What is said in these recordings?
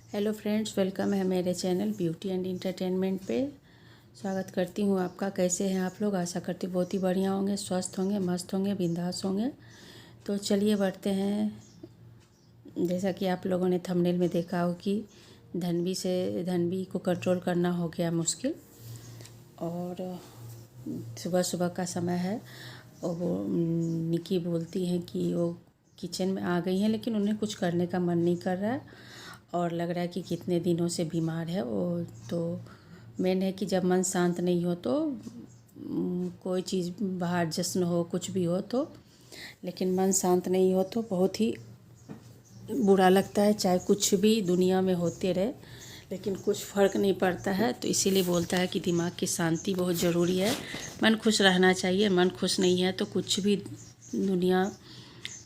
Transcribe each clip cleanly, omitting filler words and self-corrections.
Hello friends, welcome है मेरे channel beauty and entertainment पे। स्वागत करती हूँ आपका। कैसे हैं आप लोग? आशा करती हूँ बहुत ही बढ़िया होंगे, स्वस्थ होंगे, मस्त होंगे, बिंदास होंगे। तो चलिए बढ़ते हैं। जैसा कि आप लोगों ने थंबनेल में देखा हो कि धनवी को कंट्रोल करना हो गया मुश्किल। और सुबह सुबह का समय है और वो निकी बोलती हैं कि वो किचन में आ गई हैं, लेकिन उन्हें कुछ करने का मन नहीं कर रहा है और लग रहा है कि कितने दिनों से बीमार है वो। तो मेन है कि जब मन शांत नहीं हो तो कोई चीज़ बाहर जश्न हो, कुछ भी हो तो, लेकिन मन शांत नहीं हो तो बहुत ही बुरा लगता है। चाहे कुछ भी दुनिया में होते रहे लेकिन कुछ फ़र्क नहीं पड़ता है। तो इसीलिए बोलता है कि दिमाग की शांति बहुत ज़रूरी है। मन खुश रहना चाहिए। मन खुश नहीं है तो कुछ भी दुनिया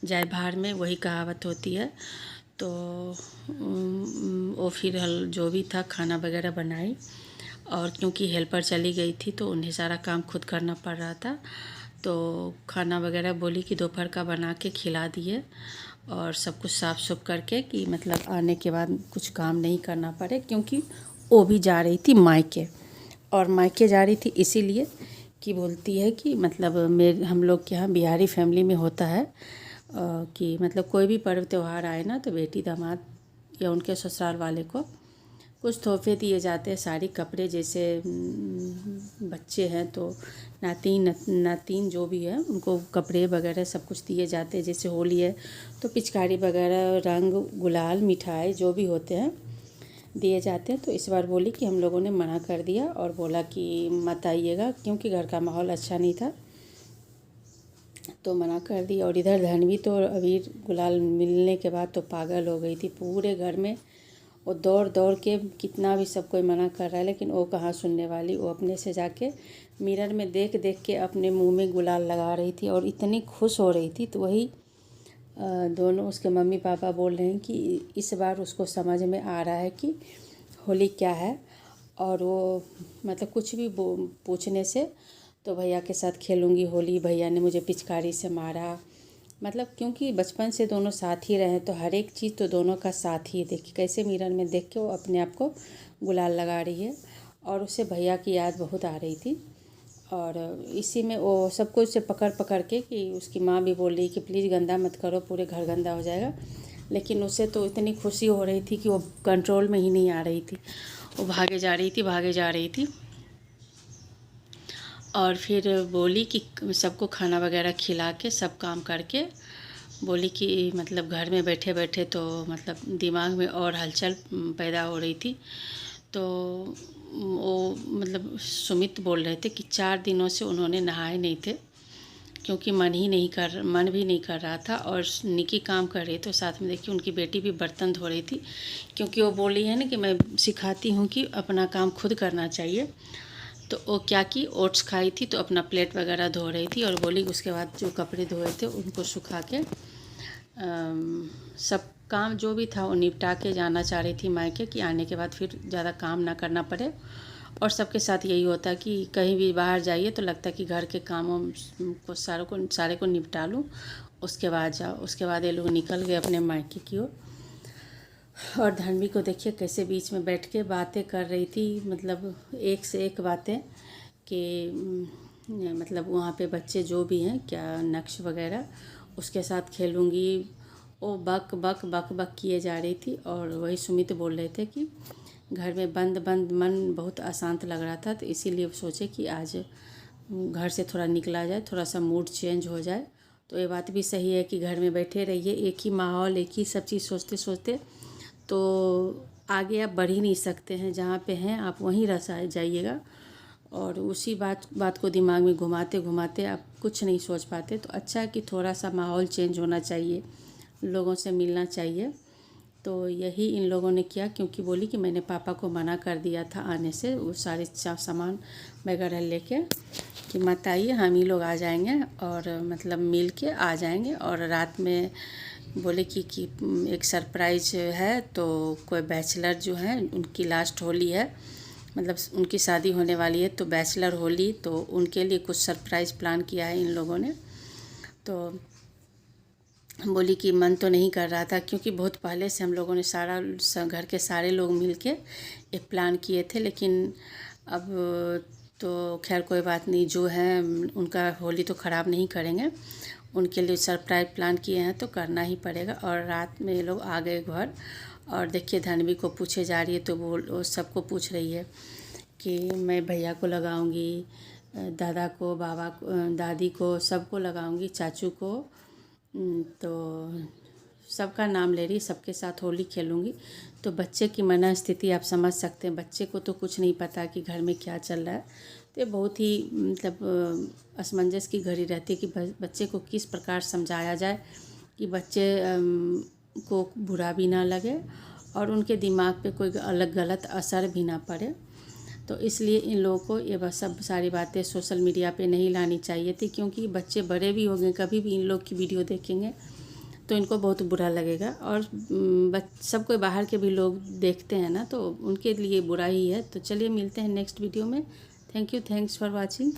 जाए बाहर में, वही कहावत होती है। तो वो फिर जो भी था खाना वगैरह बनाई, और क्योंकि हेल्पर चली गई थी तो उन्हें सारा काम खुद करना पड़ रहा था। तो खाना वगैरह बोली कि दोपहर का बना के खिला दिए और सब कुछ साफ़ सुफ करके, कि मतलब आने के बाद कुछ काम नहीं करना पड़े, क्योंकि वो भी जा रही थी मायके। और मायके जा रही थी इसीलिए कि बोलती है कि मतलब हम लोग के यहाँ बिहारी फैमिली में होता है कि मतलब कोई भी पर्व त्यौहार आए ना तो बेटी दामाद या उनके ससुराल वाले को कुछ तोहफे दिए जाते हैं। साड़ी, कपड़े, जैसे बच्चे हैं तो नातीन जो भी है उनको कपड़े वगैरह सब कुछ दिए जाते हैं। जैसे होली है तो पिचकारी वगैरह, रंग, गुलाल, मिठाई जो भी होते हैं दिए जाते हैं। तो इस बार बोली कि हम लोगों ने मना कर दिया और बोला कि मत आइएगा, क्योंकि घर का माहौल अच्छा नहीं था तो मना कर दिया। और इधर धनवी तो अबीर गुलाल मिलने के बाद तो पागल हो गई थी। पूरे घर में वो दौड़ दौड़ के, कितना भी सब कोई मना कर रहा है लेकिन वो कहाँ सुनने वाली। वो अपने से जाके मिरर में देख देख के अपने मुंह में गुलाल लगा रही थी और इतनी खुश हो रही थी। तो वही दोनों उसके मम्मी पापा बोल रहे हैं कि इस बार उसको समझ में आ रहा है कि होली क्या है। और वो मतलब कुछ भी पूछने से तो भैया के साथ खेलूँगी होली, भैया ने मुझे पिचकारी से मारा, मतलब क्योंकि बचपन से दोनों साथ ही रहे तो हर एक चीज़ तो दोनों का साथ ही। देखिए कैसे मिरर में देख के वो अपने आप को गुलाल लगा रही है और उसे भैया की याद बहुत आ रही थी। और इसी में वो सबको उसे पकड़ पकड़ के, कि उसकी माँ भी बोल रही कि प्लीज़ गंदा मत करो, पूरे घर गंदा हो जाएगा, लेकिन उसे तो इतनी खुशी हो रही थी कि वो कंट्रोल में ही नहीं आ रही थी। वो भागे जा रही थी, भागे जा रही थी। और फिर बोली कि सबको खाना वगैरह खिला के सब काम करके बोली कि मतलब घर में बैठे बैठे तो मतलब दिमाग में और हलचल पैदा हो रही थी। तो वो मतलब सुमित बोल रहे थे कि 4 दिनों से उन्होंने नहाए नहीं थे, क्योंकि मन भी नहीं कर रहा था। और निकी काम कर रही तो साथ में देखिए उनकी बेटी भी बर्तन धो रही थी, क्योंकि वो बोल रही है ना कि मैं सिखाती हूँ कि अपना काम खुद करना चाहिए। तो वो क्या की ओट्स खाई थी तो अपना प्लेट वगैरह धो रही थी और बोली उसके बाद जो कपड़े धोए थे उनको सुखा के सब काम जो भी था वो निपटा के जाना चाह रही थी मायके, कि आने के बाद फिर ज़्यादा काम ना करना पड़े। और सबके साथ यही होता है कि कहीं भी बाहर जाइए तो लगता है कि घर के कामों को सारे को निपटा लूँ, उसके बाद जाओ। उसके बाद ये लोग निकल गए अपने मायके की ओर। और धनवी को देखिए कैसे बीच में बैठ के बातें कर रही थी, मतलब एक से एक बातें, कि मतलब वहाँ पे बच्चे जो भी हैं क्या नक्श वगैरह उसके साथ खेलूँगी। वो बक बक बक बक किए जा रही थी। और वही सुमित बोल रहे थे कि घर में बंद बंद मन बहुत अशांत लग रहा था, तो इसीलिए सोचे कि आज घर से थोड़ा निकला जाए, थोड़ा सा मूड चेंज हो जाए। तो ये बात भी सही है कि घर में बैठे रहिए, एक ही माहौल, एक ही सब चीज़ सोचते सोचते तो आगे आप बढ़ ही नहीं सकते हैं। जहाँ पे हैं आप वहीं रह जाइएगा और उसी बात को दिमाग में घुमाते घुमाते आप कुछ नहीं सोच पाते। तो अच्छा है कि थोड़ा सा माहौल चेंज होना चाहिए, लोगों से मिलना चाहिए। तो यही इन लोगों ने किया, क्योंकि बोली कि मैंने पापा को मना कर दिया था आने से, वो सारे सामान वगैरह लेके कि मत आइए, हम ही लोग आ जाएंगे और मतलब मिल के आ जाएंगे। और रात में बोले कि एक सरप्राइज है, तो कोई बैचलर जो है उनकी लास्ट होली है, मतलब उनकी शादी होने वाली है, तो बैचलर होली, तो उनके लिए कुछ सरप्राइज़ प्लान किया है इन लोगों ने। तो बोली कि मन तो नहीं कर रहा था, क्योंकि बहुत पहले से हम लोगों ने घर के सारे लोग मिलके एक प्लान किए थे, लेकिन अब तो खैर कोई बात नहीं, जो है उनका होली तो ख़राब नहीं करेंगे, उनके लिए सरप्राइज प्लान किए हैं तो करना ही पड़ेगा। और रात में ये लोग आ गए घर, और देखिए धनवी को पूछे जा रही है, तो वो सबको पूछ रही है कि मैं भैया को लगाऊंगी, दादा को, बाबा को, दादी को, सबको लगाऊंगी, चाचू को, तो सबका नाम ले रही, सबके साथ होली खेलूँगी। तो बच्चे की मनस्थिति आप समझ सकते हैं, बच्चे को तो कुछ नहीं पता कि घर में क्या चल रहा है। तो ये बहुत ही मतलब असमंजस की घड़ी रहती है कि बच्चे को किस प्रकार समझाया जाए कि बच्चे को बुरा भी ना लगे और उनके दिमाग पे कोई अलग गलत असर भी ना पड़े। तो इसलिए इन लोगों को ये बस सब सारी बातें सोशल मीडिया पे नहीं लानी चाहिए थी, क्योंकि बच्चे बड़े भी होंगे, कभी भी इन लोग की वीडियो देखेंगे तो इनको बहुत बुरा लगेगा। और सब कोई बाहर के भी लोग देखते हैं ना, तो उनके लिए बुरा ही है। तो चलिए मिलते हैं नेक्स्ट वीडियो में। Thank you, thanks for watching.